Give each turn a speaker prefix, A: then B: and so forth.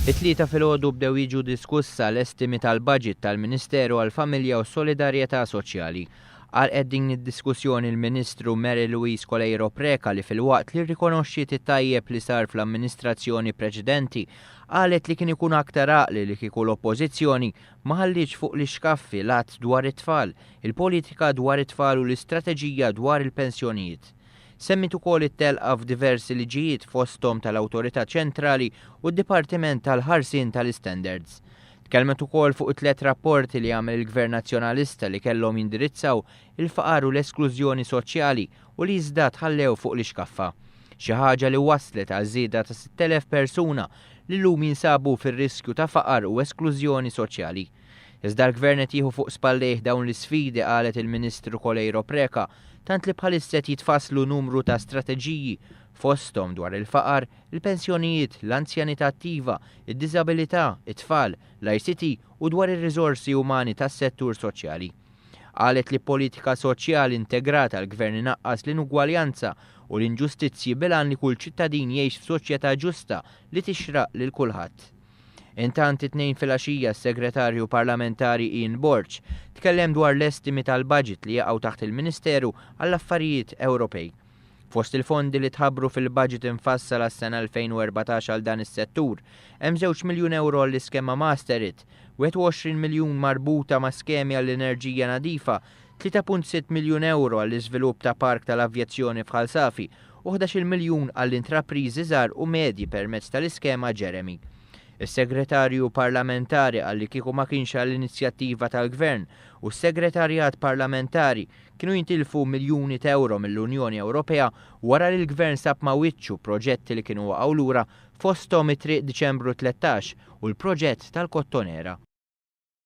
A: It-tlieta filgħodu bdew jiġu diskussa l-estimi tal-budget tal-Ministeru għall-Familja u Solidarjetà Soċjali. Għalqet din id-diskussjoni l-Ministru Mary Louise Colleiro Preca li fil-waqt li rrikonoxxiet it-tajjeb li sar fl-amministrazzjoni preċedenti qalet li kien ikun aktar għaqli li kieku l-Oppożizzjoni ma ħallitx fuq l-iskaffi l-att dwar it-tfal, il-politika dwar it-tfal u l-istrateġija dwar il-pensjonijiet. Semmit ukoll it-telqa f'diversi liġijiet fosthom tal-Awtorità Ċentrali u d-Dipartiment tal-Ħarsien tal-Standards. Tkellmet ukoll fuq it-tliet rapporti li għamel il-Gvern Nazzjonalista li kellhom jindirizzaw il-faqar u l-esklużjoni soċjali u li jiżdad ħallew fuq l-iskaffa. Xi ħaġa li wasslet għal żieda ta' 6,000 persuna li llum jinsabu fir-riskju ta' faqar u esklużjoni soċjali. Iżda l-Gvern qed jieħu fuq spallejh dawn l-isfidi qalet il-Ministru Colleiro Preca tant li bħalissa jitfasslu numru ta' strateġiji fosthom dwar il-faqar, il-pensjonijiet, l-anzjanità attiva, id-diżabilità, it-tfal, l-ICT u dwar ir-riżorsi umani tas-settur soċjali. Qalet li politika soċjali integrata l-Gvern inaqqas l-inugwaljanza u l-inġustizzji bilan li kull ċittadin jgħix f'soċjetà ġusta li tixraq lil kulħadd. Intant it-tnejn filgħaxija s-Segretarju Parlamentari Ian Borch tkellem dwar l-estimi tal-budget li jaqgħu taħt il-Ministeru għall-Affarijiet Ewropej. Fost il-fondi li tħabbru fil-budget infassal għas-sena 2014 għal dan is-settur, hemm 2 miljun euro għall-iskema Masterit, 21 miljun marbuta ma' skemi għall-enerġija nadifa, 3.6 miljun euro għall-iżvilupp ta' park tal-avjazzjoni f'Ħal Safi u 11 miljun għall-intrapriżi żgħar u medji permezz tal-iskema Jeremy. Is-Segretarju Parlamentari għalli kieku ma kienx għall-inizjattiva tal-Gvern u s-Segretarjat Parlamentari kienu jintilfu miljuni ta' euro mill-Unjoni Ewropea wara li l-Gvern sab ma' wiċċu proġetti li kienu waqgħu lura fosthom it-Triq Diċembru 13 u l-proġett tal-Kottonera.